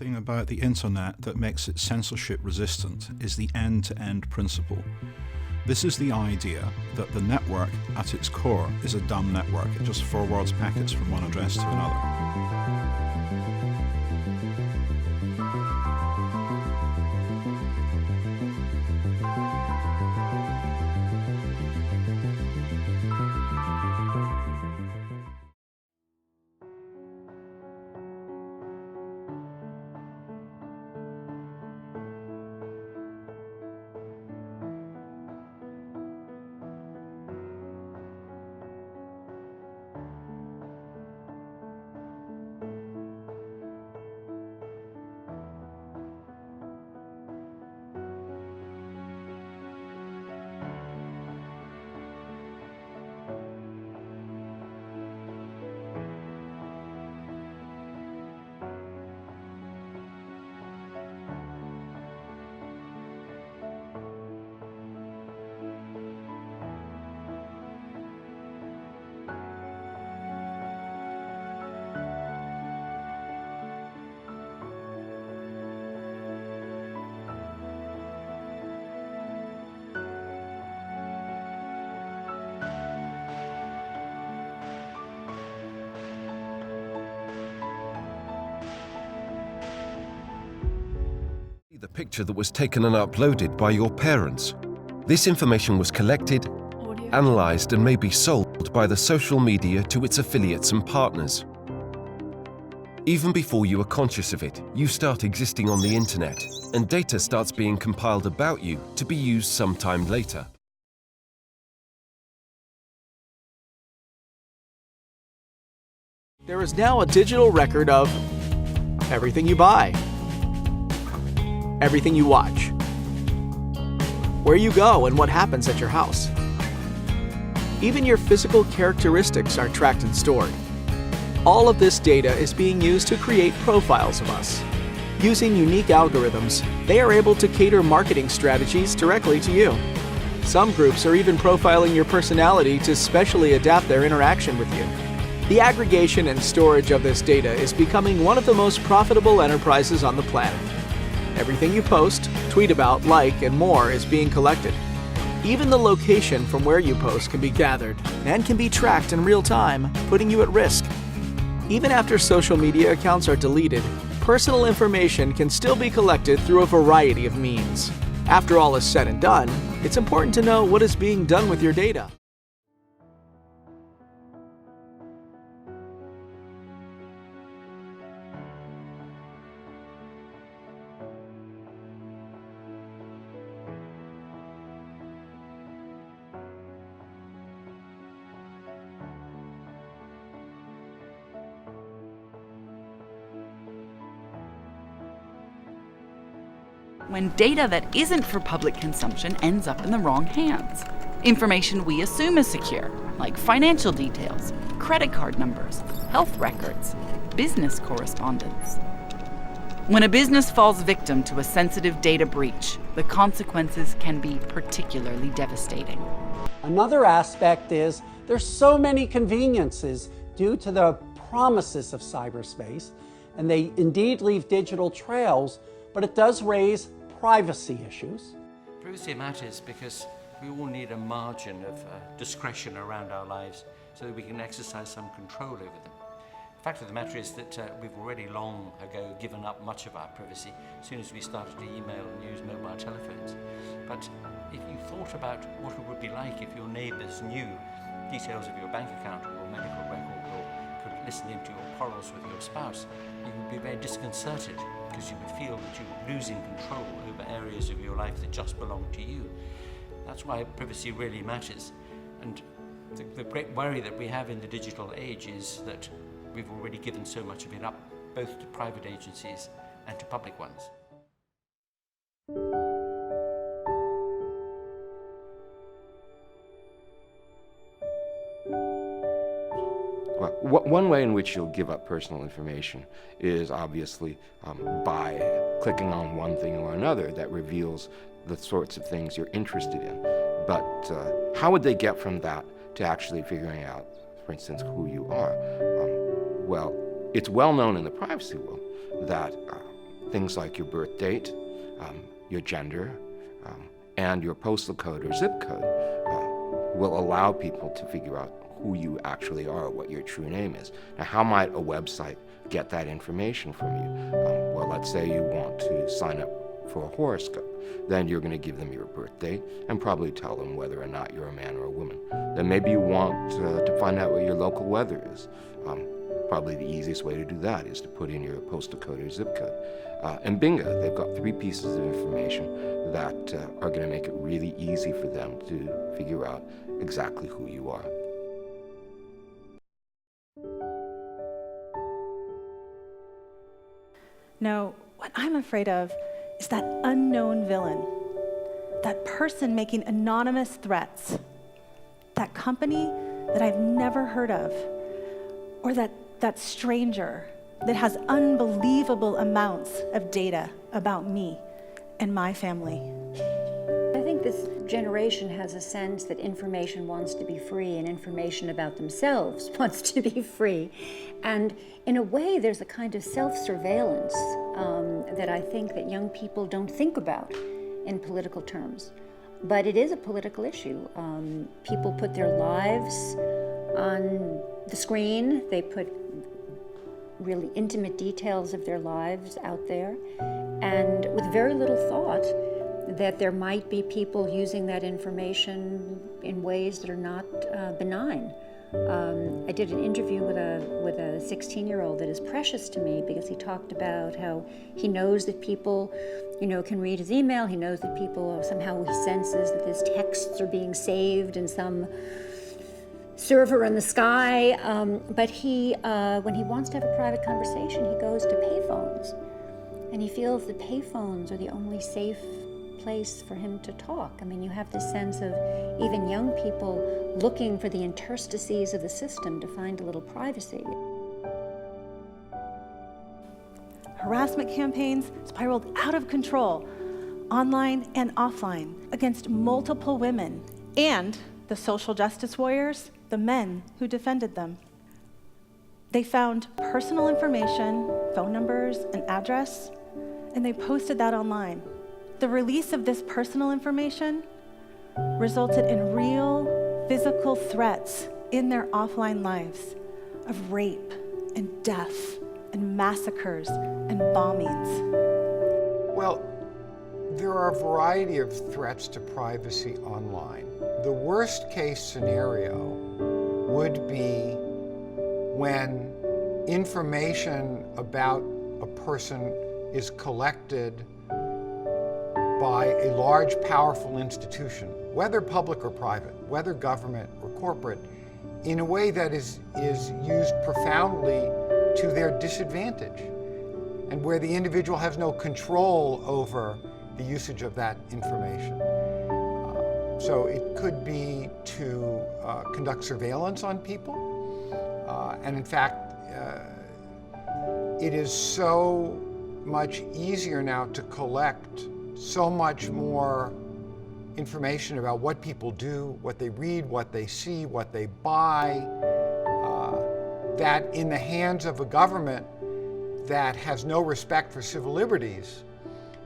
thing about the internet that makes it censorship resistant is the end-to-end principle. This is the idea that the network at its core is a dumb network. It just forwards packets from one address to another. The picture that was taken and uploaded by your parents. This information was collected, analyzed, and may be sold by the social media to its affiliates and partners. Even before you are conscious of it, you start existing on the internet, and data starts being compiled about you to be used sometime later. There is now a digital record of everything you buy, everything you watch, where you go and what happens at your house. Even your physical characteristics are tracked and stored. All of this data is being used to create profiles of us. Using unique algorithms, they are able to cater marketing strategies directly to you. Some groups are even profiling your personality to specially adapt their interaction with you. The aggregation and storage of this data is becoming one of the most profitable enterprises on the planet. Everything you post, tweet about, like, and more is being collected. Even the location from where you post can be gathered and can be tracked in real time, putting you at risk. Even after social media accounts are deleted, personal information can still be collected through a variety of means. After all is said and done, it's important to know what is being done with your data. When data that isn't for public consumption ends up in the wrong hands. Information we assume is secure, like financial details, credit card numbers, health records, business correspondence. When a business falls victim to a sensitive data breach, the consequences can be particularly devastating. Another aspect is there's so many conveniences due to the promises of cyberspace, and they indeed leave digital trails, but it does raise privacy issues. Privacy matters because we all need a margin of discretion around our lives so that we can exercise some control over them. The fact of the matter is that we've already long ago given up much of our privacy as soon as we started to email and use mobile telephones. But if you thought about what it would be like if your neighbours knew details of your bank account or your medical record or could listen into your quarrels with your spouse, you would be very disconcerted because you would feel that you're losing control over areas of your life that just belong to you. That's why privacy really matters. And the great worry that we have in the digital age is that we've already given so much of it up, both to private agencies and to public ones. Well, one way in which you'll give up personal information is obviously by clicking on one thing or another that reveals the sorts of things you're interested in. But how would they get from that to actually figuring out, for instance, who you are? Well, it's well known in the privacy world that things like your birth date, your gender, and your postal code or zip code will allow people to figure out who you actually are, what your true name is. Now, how might a website get that information from you? Well, let's say you want to sign up for a horoscope. Then you're going to give them your birthday and probably tell them whether or not you're a man or a woman. Then maybe you want to find out what your local weather is. Probably the easiest way to do that is to put in your postal code or zip code. And bingo, they've got 3 pieces of information that are going to make it really easy for them to figure out exactly who you are. No, what I'm afraid of is that unknown villain, that person making anonymous threats, that company that I've never heard of, or that stranger that has unbelievable amounts of data about me and my family. I think this generation has a sense that information wants to be free and information about themselves wants to be free. And in a way, there's a kind of self-surveillance that I think that young people don't think about in political terms. But it is a political issue. People put their lives on the screen. They put really intimate details of their lives out there, and with very little thought that there might be people using that information in ways that are not benign. I did an interview with a 16-year-old that is precious to me because he talked about how he knows that people, can read his email. He knows that people somehow he senses that his texts are being saved in some server in the sky. But he, when he wants to have a private conversation, he goes to payphones, and he feels that payphones are the only safe place for him to talk. I mean, you have this sense of even young people looking for the interstices of the system to find a little privacy. Harassment campaigns spiraled out of control, online and offline, against multiple women and the social justice warriors, the men who defended them. They found personal information, phone numbers, and address, and they posted that online. The release of this personal information resulted in real physical threats in their offline lives of rape and death and massacres and bombings. Well, there are a variety of threats to privacy online. The worst case scenario would be when information about a person is collected by a large, powerful institution, whether public or private, whether government or corporate, in a way that is used profoundly to their disadvantage, and where the individual has no control over the usage of that information. So it could be to conduct surveillance on people, and in fact, it is so much easier now to collect so much more information about what people do, what they read, what they see, what they buy, that in the hands of a government that has no respect for civil liberties,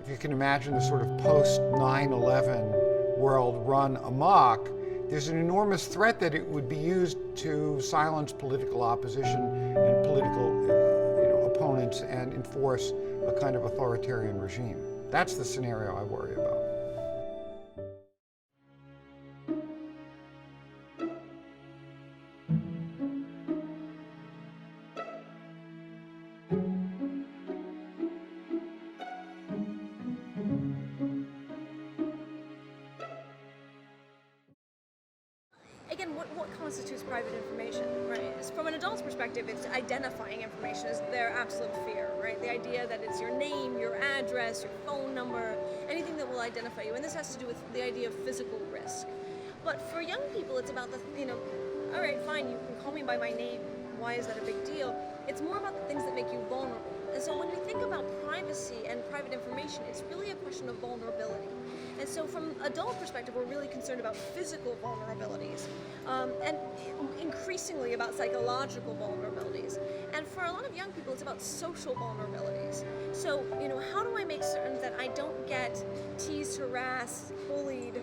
if you can imagine the sort of post-9/11 world run amok, there's an enormous threat that it would be used to silence political opposition and political opponents and enforce a kind of authoritarian regime. That's the scenario I worry about. Again, what constitutes private information, right? From an adult's perspective, it's identifying information is their absolute fear, right? The idea that it's your name, your address, your phone number, anything that will identify you. And this has to do with the idea of physical risk. But for young people, it's about the, all right, fine, you can call me by my name. Why is that a big deal? It's more about the things that make you vulnerable. And so when we think about privacy and private information, it's really a question of vulnerability. And so from adult perspective, we're really concerned about physical vulnerabilities, and increasingly about psychological vulnerabilities. And for a lot of young people, it's about social vulnerabilities. So, how do I make certain that I don't get teased, harassed, bullied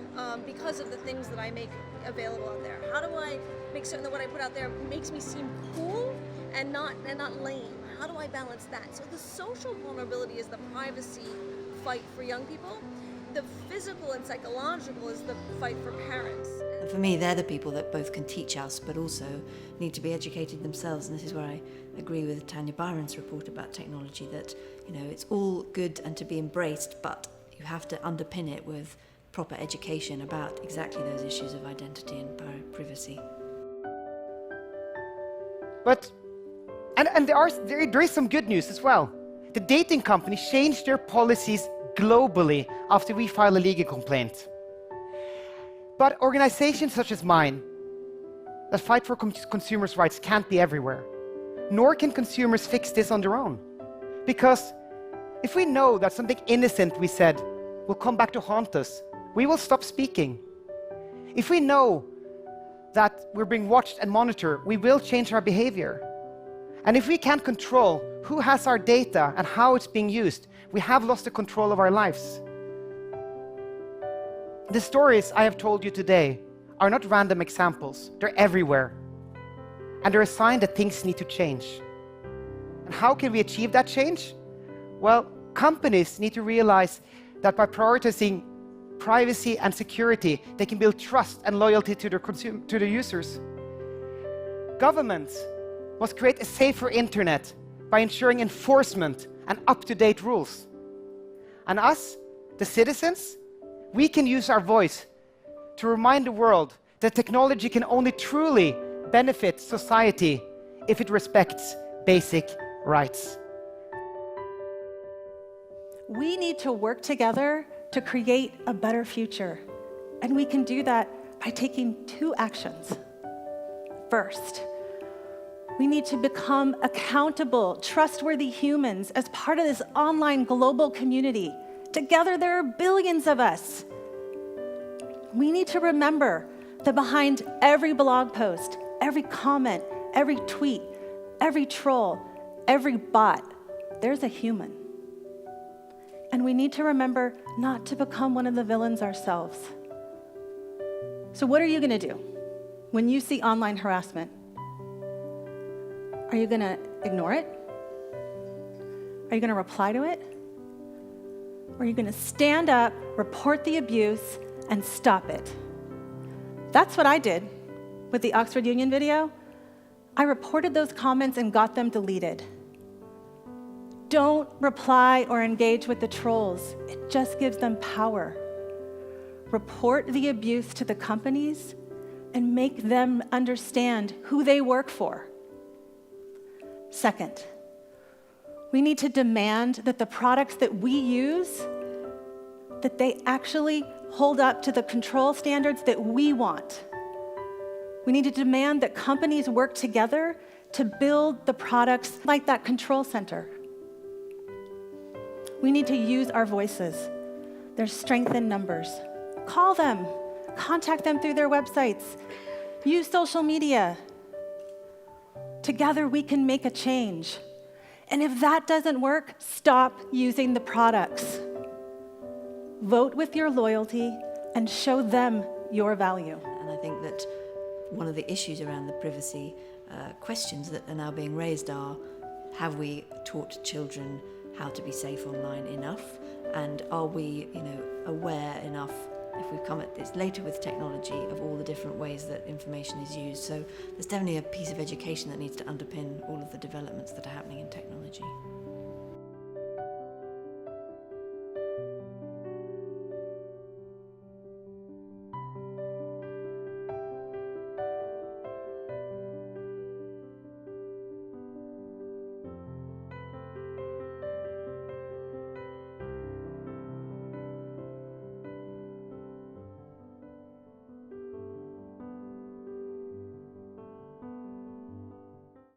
because of the things that I make available out there? How do I make certain that what I put out there makes me seem cool and not lame? How do I balance that? So the social vulnerability is the privacy fight for young people. The physical and psychological is the fight for parents. And for me, they're the people that both can teach us, but also need to be educated themselves. And this is where I agree with Tanya Byron's report about technology, that, it's all good and to be embraced, but you have to underpin it with proper education about exactly those issues of identity and privacy. But, and there is some good news as well. The dating companies changed their policies globally after we filed a legal complaint. But organizations such as mine that fight for consumers' rights can't be everywhere. Nor can consumers fix this on their own. Because if we know that something innocent we said will come back to haunt us, we will stop speaking. If we know that we're being watched and monitored, we will change our behavior. And if we can't control who has our data and how it's being used, we have lost the control of our lives. The stories I have told you today are not random examples. They're everywhere. And they're a sign that things need to change. And how can we achieve that change? Well, companies need to realize that by prioritizing privacy and security, they can build trust and loyalty to their users. Governments must create a safer internet by ensuring enforcement and up-to-date rules. And us, the citizens, we can use our voice to remind the world that technology can only truly benefit society if it respects basic rights. We need to work together to create a better future. And we can do that by taking two actions. First, we need to become accountable, trustworthy humans as part of this online global community. Together, there are billions of us. We need to remember that behind every blog post, every comment, every tweet, every troll, every bot, there's a human. And we need to remember not to become one of the villains ourselves. So what are you going to do when you see online harassment? Are you going to ignore it? Are you going to reply to it? Or are you going to stand up, report the abuse, and stop it? That's what I did with the Oxford Union video. I reported those comments and got them deleted. Don't reply or engage with the trolls. It just gives them power. Report the abuse to the companies and make them understand who they work for. Second, we need to demand that the products that we use, that they actually hold up to the control standards that we want. We need to demand that companies work together to build the products like that control center. We need to use our voices. There's strength in numbers. Call them, contact them through their websites, use social media. Together we can make a change. And if that doesn't work, stop using the products. Vote with your loyalty and show them your value. And I think that one of the issues around the privacy questions that are now being raised are, have we taught children how to be safe online enough? And are we, aware enough, if we've come at this later with technology, of all the different ways that information is used? So there's definitely a piece of education that needs to underpin all of the developments that are happening in technology.